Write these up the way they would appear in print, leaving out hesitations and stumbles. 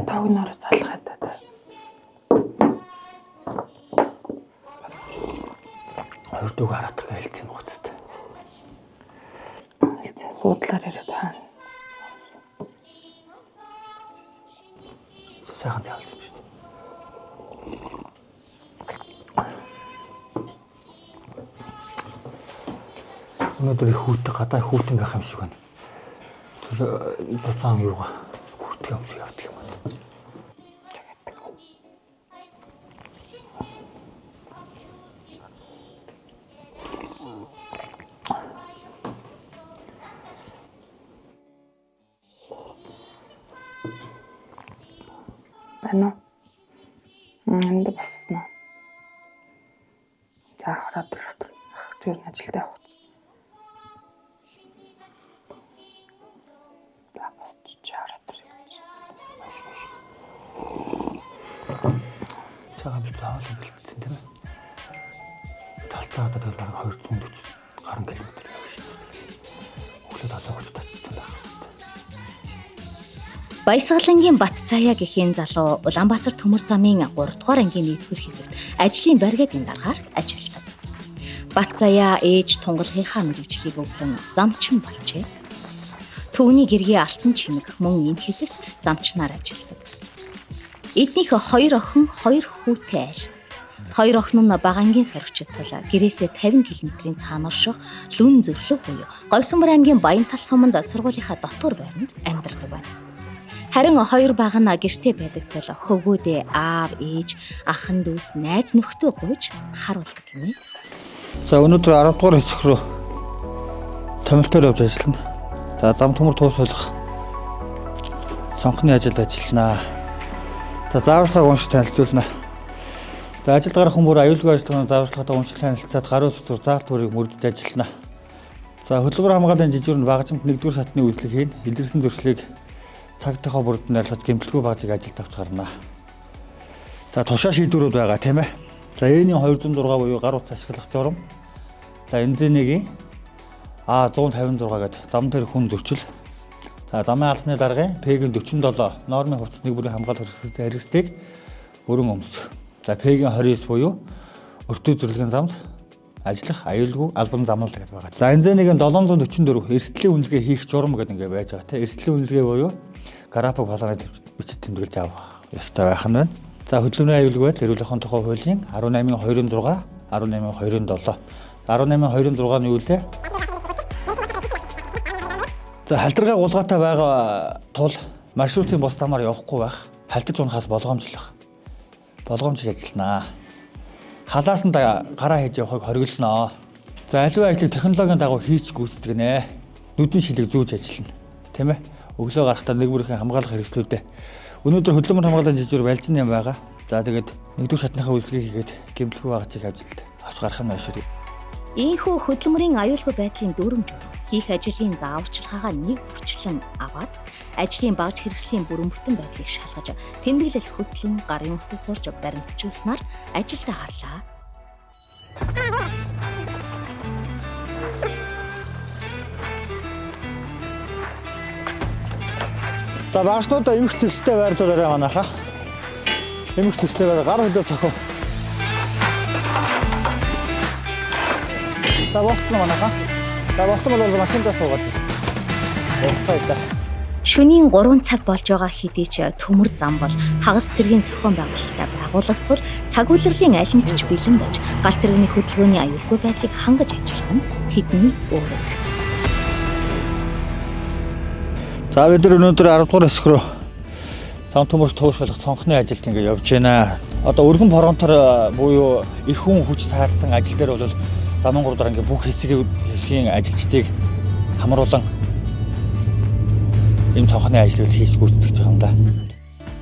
Тогноор залгаад та. Хоёр дүүг хараадах хэлсэн юм гоцтой. Хэлсэн суудлаар ирээд хаана. Сайхан цаалсан шүү дээ. Өнөөдөр их хүүтэй гадаа хүүтэн байх юм шиг байна. Тэр буцаан юугаа хүүтэй юмс яадаг юм байна. Байна. Энд басна. За хараад тэр зөв ажилдаа явах. Цагаан бит хаалт хэлсэн тийм ээ. Талтаа одоо баг 240 гаруй километр явж шээ. Өглөө 7:30 татсан байх. Баясгалангийн Батцаяа гэхийн залуу Улаанбаатар төмөр замын 3 дугаар ангийн 1-р хэсэгт ажлын баригдын дараагаар ажилладаг. Батцаяа ээж тунгалгынхаа мэргэжлийг өглөн замчин болжээ. Төвний гэргийн алтан чимэг мөн энэ хэсэгт замчнаар ажилладаг. Эднийх 2 охин 2 хүүтэй айл. 2 охин нь Багангийн сорогчд тул гэрээсээ 50 км-ийн цаана орших Лүн зөвлөг буюу Говьсонбор аймгийн Баянтал суманд сургуулийнхаа дотор байранд амьдардаг байна. Харин 2 баг нь гэртээ байдаг тул хөвгүүдээ аав, ээж, ахын дүүс, найз нөхдөд гуйж харуулдаг гинэ. За өнөөдөр 10 дугаар хэсэг рүү томилтоор явж ажиллана. За зам төмөр туусуулах сонхны ажилд ажилланаа. За зааварчилгааг уншиж танилцуулна. За ажилд гарах хүмүүр аюулгүй ажиллагааны зааварчилгаатай уншиж танилцаад гаруй сүр заалт бүрийг мөрдөж ажиллана. За хөдөлмөр хамгааллын жижигүр нь багажинд 1-р шатны үйлчлэг хийн. Илэрсэн зөрчлийг цагтынхаа бүрдэнд ойлгож гэмтэлгүй багажийг ажилд авч гарна. За тушаа шийдвэрүүд байгаа тийм ээ. За Э-ийн 206 буюу гар утас ашиглах журам. За Энзэнийг А156 гэдэг зам дээр хүн зөрчил. За замын албаны даргын П-ийн 47 нормын хувцас нэг бүрийн хамгаалах хэрэгслийг өрн өмсөх. За П-ийн 29 буюу өртөө зөвлөгийн замд ажиллах аюулгүй албан замналт гэдэг байгаа. За Энзэнийг 744 эрсдлийн үнэлгээ хийх журам гэдэг ингээ байж байгаа тийм. Эрсдлийн үнэлгээ буюу график планы бичиж тэмдэглэж авах ёстой байх нь байна. За хөдөлмөрийн аюулгүй байдал эрүүл тухай хуулийн 18.26, 18.27. 18.26 нь юу вэ? За халдваргаа гулгаатай байгаа тул маршрутын бус замаар явахгүй байх. Халтаж унахаас болгоомжлох. Болгоомжлж ажиллана. Халаас нь гараа хийж явахыг хориглоно. За аливаа ажлыг технологийн дагуу хийж гүйцэтгэнэ. Нүдний шилийг зүүж ажиллана. Тийм ээ. Өглөө гарахдаа нэг бүрийн хамгаалах хэрэгслүүдэд өнөөдөр хөдөлмөр хамгаалалын жижигүр балжин юм байгаа. За тэгээд 1-р шатныхаа үйлчлэгийг хийгээд гэмтэлгүй багцыг ажилд авч гарах нь шүү. Ийхүү хөдөлмөрийн аюулгүй байдлын дүрмж хийх ажлын зааварчилгаагаа нэг бүрчлэн аваад ажлын багж хэрэгслийн бүрэн бүтэн байдлыг шалгаж тэмдэглэл хөтлөн гарын үсэг зурж баримтжуулснаар ажилдаа гарлаа. За багшнуудаа эмх зэгстэй байрлуулаарай манайхаа. Эмх зэгстэй байр гар хөдөө цохов. За болцсон манайхаа. За болцсон бол машиндаа суугаад. Болцоо. Шөнийн 3 цаг болж байгаа хэдий ч төмөр зам бол хагас цэргийн зохион байгуулалттай байгуулагдвал цаг үйлрлийн алимт ч бэлэн байж гал тэрэгний хөдөлгөөний аюулгүй байдлыг хангаж ажиллах нь тэдний үүрэг. За бид өнөөдөр 10 дугаар хэсэг рүү зам төмөрт туушуулах цонхны ажилд ингэ явж байна. Одоо өргөн фронтоор буюу их хүн хүч цаардсан ажил дээр бол замын 3 дараагийн бүх хэсгийн ажилчдыг хамруулан ийм цонхны ажлыг хийж гүйцэтгэж байгаа юм да.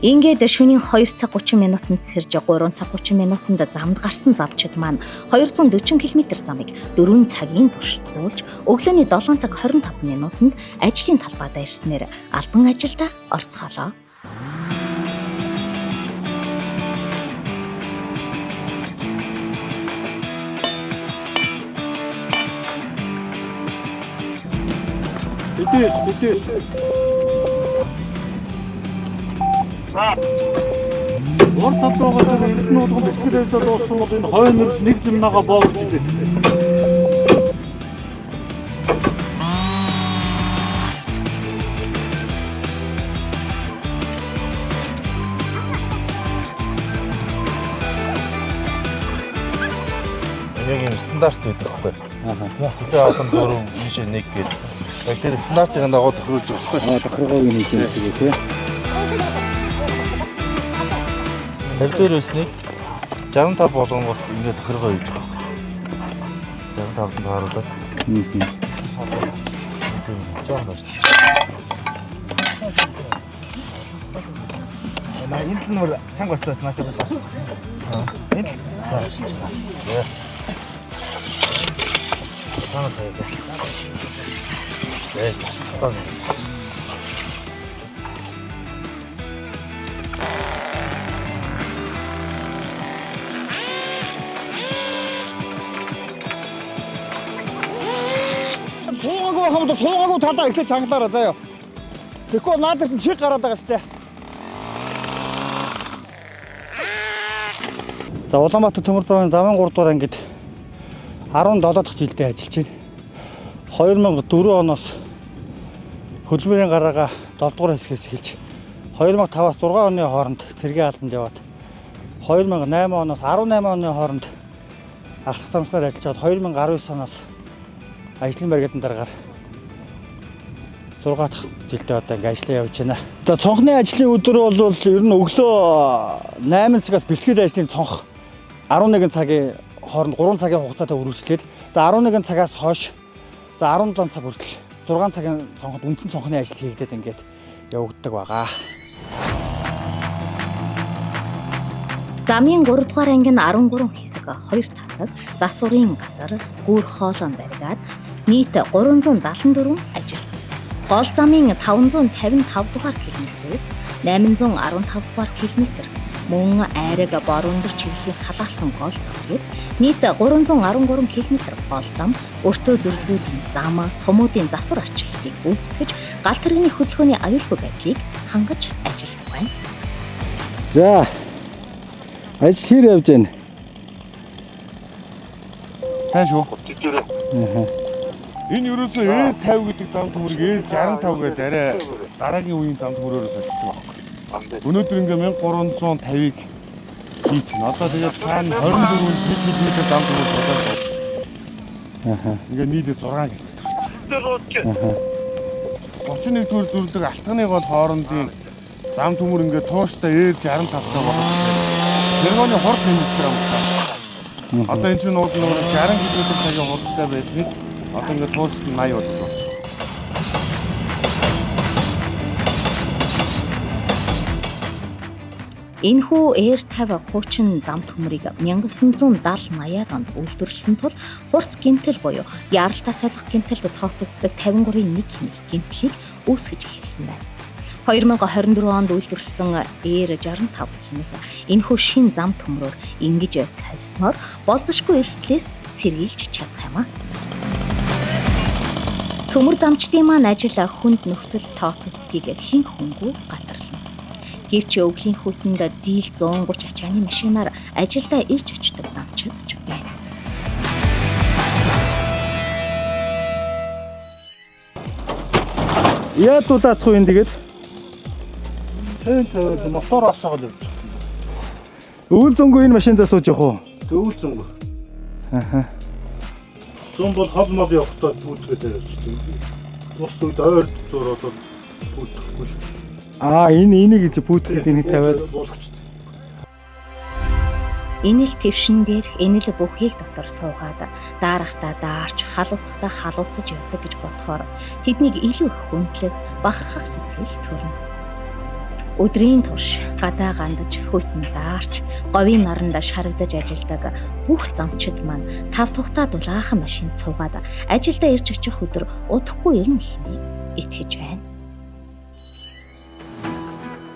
Ингээд шөнийн 2 цаг 30 минутанд сэрж 3 цаг 30 минутанд замд гарсан завчид маань 240 км замыг 4 цагийн турш туулж өглөөний 7 цаг 25 минутанд ажлын талбайд ирснээр албан ажилдаа орцгоолоо. Бидэс. Орд талбайгаар эрдэнэ уулган бэлтгэл ажиллаад дууссан бол энэ хойно нэрс нэг зэмнага боогч илээ. Яг юм стандарт байдаг байхгүй. Хүлээ авах дөрөв ийш нэг гэдэг. Яг тэр стандартын дагуу тохируулж байгаа. Тохиргоог нь хийж байгаа тийм. Тавьдэрснийг 65 болгонгот ингээд тохиргоо хийж байгаа. 65-д харуулаад. Энэ л нөр чанга болцоос маш их байна. Энэ л. Санаа сайн. Суугаагүй талаа ихлэ чангалаараа заяа. Тэгэхгүй наадад нь шиг гараад байгаа штэ. За Улаанбаатар төмөр замын 3 дугаар ангид 17 дахь жилдээ ажиллаж байна. 2004 оноос хөдөлмөрийн гараагаа 7 дугаар хэсгээс эхэлж 2005-аас 6 оны хооронд цэргийн албанд яваад 2008 оноос 18 оны хооронд алхах самснаар ажиллаж 2019 оноос ажлын байргатын дараагаар 6 дахь жилдээ одоо ингээ ажиллаа явж байна. За цонхны ажлын өдөр бол ер нь өглөө 8 цагаас бэлтгэл ажлын цонх 11 цагийн хооронд 3 цагийн хугацаатай үргэлжлээд за 11 цагаас хойш за 17 цаг хүртэл 6 цагийн цонход үндсэн цонхны ажил хийгдээд ингээд явагддаг байгаа. Замын 3 дугаар ангийн 13 хэсэг 2 тасаг, засварын газар, гүүр хоолон баригад нийт 374 ажил. Гол замын 555 дугаар километрээс 815 дугаар километр мөн айраг бороондор чиглэлээс халаалсан гол зам гээд нийт 313 км гол зам өртөө зөвлгүүдийн зам, сумуудын засвар арчилтыг гүйцэтгэж галт тэрэгний хөдөлгөөний аюулгүй байдлыг хангаж ажилладаг байна. За ажил хэр явж байна? Сайн шүү. Энэ ерөөсөө ээр 50 гэдэг зам төмөрийг ээр 65 гэдэг арай дараагийн үеийн зам төмөрөөр солилцдог байна. Өнөөдөр ингээ 1350-ыг хийчихнэ. Одоо тэгээд цаана 24 км зам төмөр болоод ингээ нийлээ 6 км. 31 дугаар зүрдэг алтганы гол хоорондын зам төмөр ингээ тууштай ээр 65 таа болоод тэргооны хурд хэмжиж байгаа юм байна. Одоо энэ чинь нууд нэг 60 км-ийн хурдтай байсныг одоо ингээд туушд 80 болчихсон. Энэхүү Air50 хуучин зам төмрийг 1970-80-аад онд үйлдвэрлэсэн тул хурц гэмтэл буюу яаралтай солих гэмтэлд тооцогддог 53-ийн 1 хэмээх гэмтлийг үүсгэж эхэлсэн байна. 2024 онд үйлдвэрлэсэн Air65 хэмээх энэхүү шин зам төмрөөр ингэж сольсноор болзошгүй эрсдлээс сэргийлж чадах юм а. Төмөр замчдын маань ажил хүнд нөхцөл тооцогдтгийг хэн хүнгүй гадарлана. Гэвч өвлийн хүйтэнд зийл 130 ачааны машинаар ажилдаа ирж очдог замчид ч байна. Яад удаацх уу энэ тэгээд? Тэ мотор асаал явж. Өвөл зөнгөө энэ машиндаа сууж явах уу? Өвөл зөнгөө. Аха. Зүүн бол хол мол явахдаа бүдгээд явчихсан. Бус үед ойр зураад бүдэхгүй. Аа энэ энийг гэж бүтгээд энийг тавиад Энэ л твшин дээр энэ л бүхийг дотор суугаад даарахтаа даарч халууцахтаа халууцаж явдаг гэж бодохоор тэднийг илүү их хүндлэг бахархах сэтгэл төрнө. Өдрийн турш гадаа гандаж хөйтэн даарч говийн наранда шарагдаж ажилдаг бүх замчид маань тав тухтаа дулаахан машинд суугаад ажилдаа ирж очих өдөр удахгүй ирнэ хэмээн итгэж байна.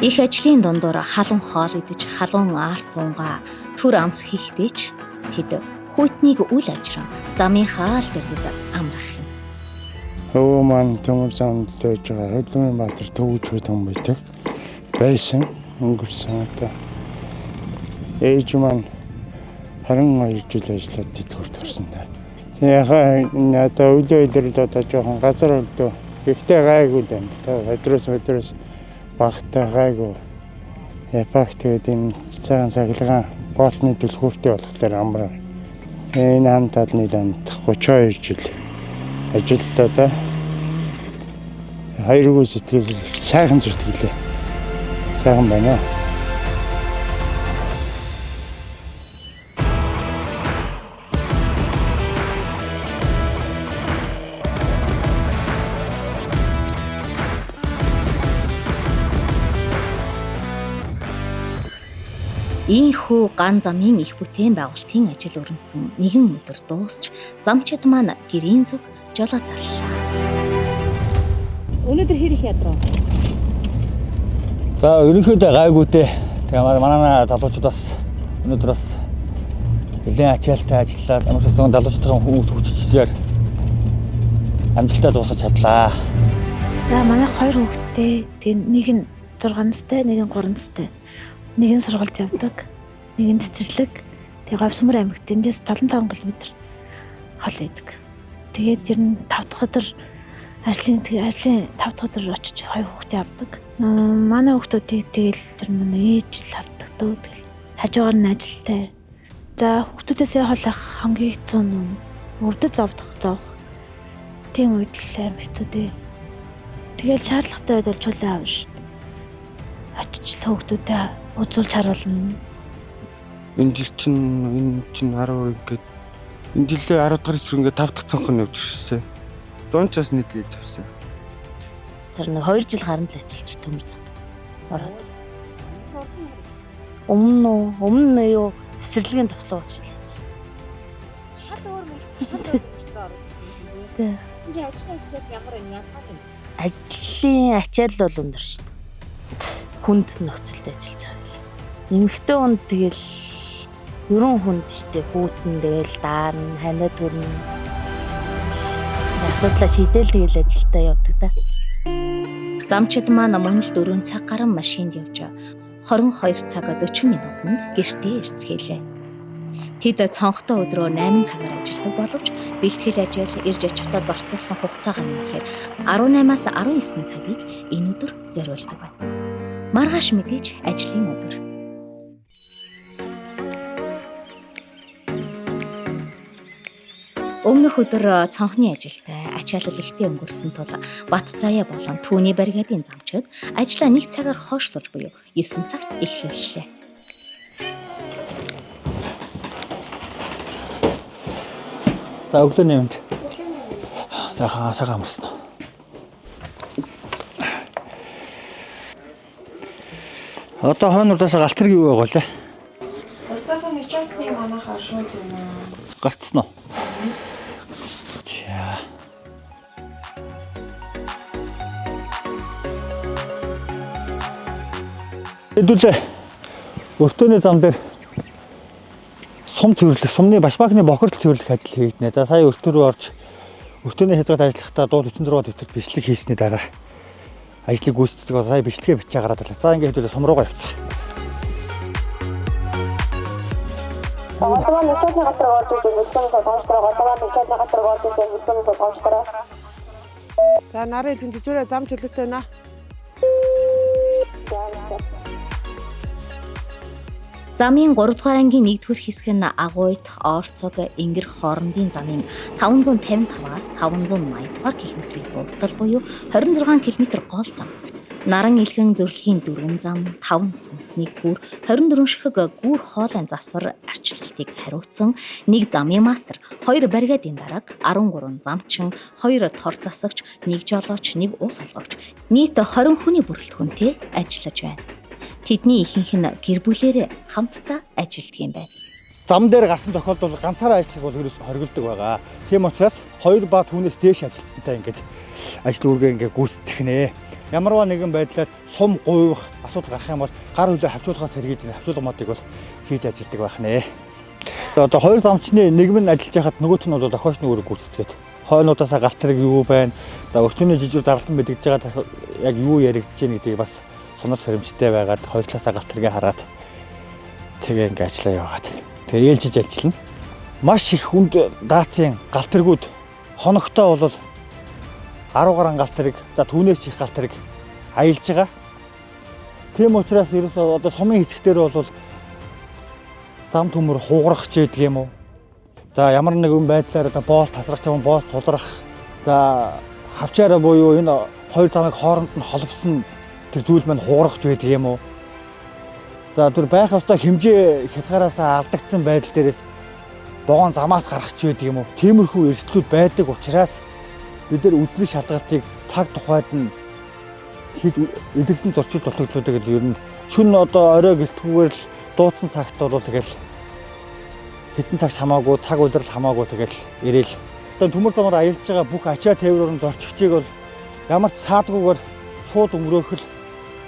Их ажлын дундуур халуун хоол идэж халуун арт зунгаа төр амс хийхдээ ч тэд хүйтнийг үл ажран замын хаал дэргэд амрах юм. Өвөө маань төмөр замд байж байгаа Хөдөлмөрбаатар төвөж хүн байдаг байсан өнгөрсөн одоо ээж маань 22 жил ажиллаад тэтгэврт орсон даа. Тэгээ одоо өглөө өдрөд одоо жоохон газар өрдөө ихтэй гайгүй л байна. Өдрөөс багтаа гайгүй. Эпак тэгээд энэ цагаан цахилгаан болтны түлхүүртэй болохоор амраа. Энэ хамтад нийлээд 32 жил ажилладаа хоёргүй сэтгэл сайхан зүтгэлээ. Сайхан байна. Ийхүү ган замын их бүтээн байгуулалтын ажил өрнөсөн нэгэн өдөр дуусч замчид маань гэрийн зүг жолоо зарлаа. Өнөөдөр хэр их ядраа? За ерөнхийдөө гайгүйтэй. Тэгээ манай залуучууд өнөөдөр бас нэлээд ачаалттай ажиллаад ямар ч гэсэн залуучуудын хүчээр амжилттай дуусгаж чадлаа. За манай 2 хүүхэдтэй. Тэгээ нэг нь 6 настай, нэг нь 3 настай. Нэг нь сургуульд явдаг, нэг нь цэцэрлэг. Тэгээ Говьсмөр аймагт эндээс 75 км хол идэг. Тэгээд ер нь 5 дахь өдөр ажлын 5 дахь өдөр очиж 2 хүүхдээ авдаг. Манай хүүхдүүдийг тэгэл тэр манай ээж л хардаг дөө тэгэл. Хажуугаар нь ажилтай. За хүүхдүүдээсээ хол ах хамгийн хэцүү нь өрдөж зовх. Тийм үед л амар хэцүү дээ. Тэгэл шаардлагатай байдал чулаа аав ш. Очиж хүүхдүүдээ үзүүлж харуулна. Энэ жил чинь 10 ингээд энэ жилээ 10 дахь эсрэг ингээд 5 дахь цонхон явж ирсэн. Дуунчаас нэг гэж авсан. Тэр нэг 2 жил гарна л ажиллаж төмөр замд ороод. Өмнө юу цэцэрлэгийн тослоо ажиллаж. Шал өөр мөрөд ороод ирсэн тийм. Тэгсэн чи ажлын ачаал ямар ялгаа юм? Ажлын ачаал бол өндөр шүү дээ. Хүнд нөхцөлд ажиллаж байгаа. Эмэгтэй хүнд тэгэл ерөн хүнд штэ хүүтэн тэгэл даарна, ханаа төрнө. Асуудлаа шийдэл тэгэл ажилдаа явдаг да. Замчид маань мөн л 4 цаг гарan машинд явж 22 цаг 40 минутанд гэртээ ирцгээлээ. Тэд цонхтой өдрөө 8 цагаар ажилладаг боловч бэлтгэл ажил ирж очихдоо зарцуулсан хугацаагаа нэмэхээр 18-аас 19 цагийг энэ өдөр зориулдаг байна. Маргааш мэдээж ажлын өдөр. Өмнөх өдөр цонхны ажилтай ачаалал ихтэй өнгөрсөн тул Батцаяа болон Түүний бригадын замчид ажлаа 1 цагаар хойшлуулж буюу 9 цагт эхлүүллээ. За өглөөний мэнд. Сайхан амарсан. Одоо хойнуудаас галтэр юу байгаа вэ? Урдаас нь чатны манайхаа шууд юм аа. Гарцсан уу? За. Хэдүүлээ өртөөний зам дээр сумны башбаакны бохирдол цэвэрлэх ажил хийгднэ. За сая өртөө рүү орж өртөөний хязгаарт ажиллахдаа дууд 46 дэвтэр бичлэг хийсний дараа ажлыг гүйцэтгэдэг сая бичлэгээ бичиж гараад ирлээ. За ингээд хэдүүлээ сум руугаа явцгаая. Автомат нөхцөлний газар орж ирсэн бүсгүйн гомштроо автомат нөхцөлний газар орж ирсэн бүсгүйн гомштроо. За нарийн хэлхэн жижигрээ зам чөлөөтэй байна. Замын 3 дугаар ангийн 1-р хэсэг нь Агуйт, Орцог, Ингэр хоорондын замын 555-аас 580 дугаар километрийн дуустал буюу 26 км гол зам. Наран илхэн зөвлөгийн 4 зам, 5 сумтны гүр, 24 шихэг гүр хоолойн засвар арчлалтыг хариуцсан 1 замын мастер, 2 баригадын дарга, 13 замчин, 2 тор засагч, 1 жолооч, 1 ус олгогч, нийт 20 хүний бүрэлдэхүүнтэй ажиллаж байна. Тэдний ихэнх нь гэр бүлээрээ хамтдаа ажилладаг юм байна. Зам дээр гарсан тохиолдолд ганцаараа ажиллах бол ерөөс хоригддаг байгаа. Тийм учраас 2 ба түүнээс дээш ажилтнтай ингээд ажил үргээ ингээд гүйцэтгэх нэ. Ямарваа нэгэн байдлаар сум гуйвах асуудал гарах юм бол гар хөлөө хавчуулахаас сэргийж хавчуулгамуудыг бол хийж ажилладаг байх нэ. Одоо 2 замчны нэг нь ажиллаж байхад нөгөөх нь бол дохиошны үүрэг гүйцэтгээд хойнуудаасаа галт хэрэг юу байна. За өртөөний жижиг зарлан мэдгэж байгаа яг юу яригдж байна гэдгийг бас сонор сэрэмжтэй байгаад хоёр талаасаа галт хэрэг хараад тэгээ ингээд ажиллаа яваад. Тэгээ ээлжиж ажиллана. Маш их хүнд даацын галт хэрэгүүд хоногтой бол 10 гаруй галт хэрэг, за түүнээс их галт хэрэг аялж байгаа. Тийм учраас ерөөсөө одоо сумын хэсгээр бол зам төмөр хугарах ч гэдэг юм уу. За ямар нэгэн байдлаар одоо боол тасрах юм, боол тулрах. За хавчаараа буюу энэ хоёр замыг хооронд нь холбосон тэр зүйл маань хугарах ч байдаг юм уу. За тэр байх ёстой хэмжээ хязгаараас алдагдсан байдал дээрээс богоон замаас гарах ч байдаг юм уу. Тиймэрхүү эрсдлүүд байдаг учраас бид нар үзлэг шалгалтыг цаг тухайд нь хийж эдгэрсэн зөрчил дутагдлуудыг л ер нь шүн одоо орой гэлтгүүгээр л дуудсан цагт бол тэгэл хэдэн цаг хамаагүй, цаг улирал хамаагүй тэгэл ирээл. Одоо төмөр замаар аялж байгаа бүх ачаа тээврийн зорчигчийг бол ямар ч саадгүйгээр шууд өнгөрөөх л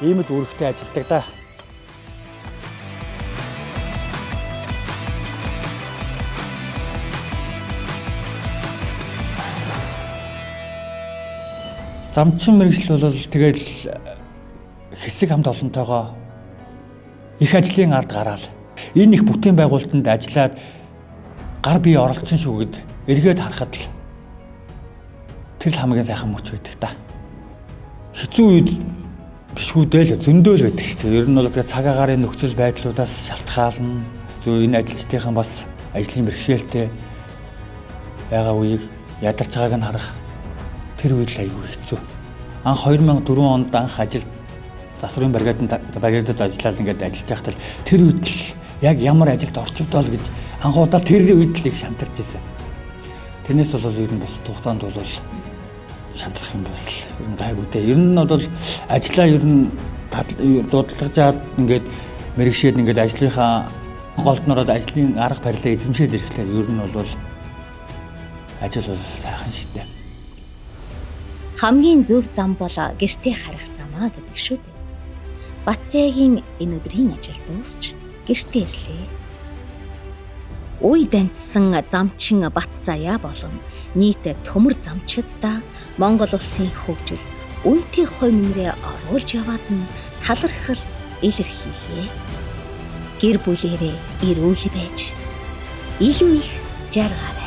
ийм л үүрэгтэй ажилладаг да. Замчин мэргэжил бол тэгэл хэсэг хамт олонтойгоо их ажлын ард гараал энэ их бүтээн байгуулалтанд ажиллаад гар бие оролцсон шүү гэд эргээд харахад л тэр л хамгийн сайхан мөч байдаг та. Хэцүү үед бишгүүдэл зөндөөл байдаг шүү дээ. Ер нь бол тэгээ цаг агаарын нөхцөл байдлуудаас шалтгаална. Зөв энэ ажилчдын бас ажлын бэрхшээлтэй байгаа үеийг ядарч байгааг нь харах тэр үед л аягүй хэцүү. Анх 2004 онд анх ажил засварын бригадад ажиллаад ингээд ажиллаж байхдаа тэр үед л яг ямар ажилд орчигдоо л гэж анхудаа тэр үед л их шантарч ирсэн. Тэрнээс бол ер нь бус хугацаанд бол шантрах юм бас л ер нь гайгүй дээ. Ер нь бол ажиллаа ер нь дуудлагажаад ингээд мэрэгшээд ингээд ажлынхаа голднороод ажлын арга барилаа эзэмшээд ирэхлээр ер нь бол ажил бол сайхан шүү дээ. Хамгийн зөв зам бол гэртээ харах замаа гэдэг шүү дээ. Батцайгийн энэ өдрийн ажил дуусч гэртээ ирлээ. Үе дамжсан замчин Батцаяа болон нийт төмөр замчиддаа Монгол улсын хөгжилд үнэтэй хувь нэмрээ оруулж яваад нь талархал илэрхийлээ. Гэр бүлээрээ эрүүл байж илүү их жаргал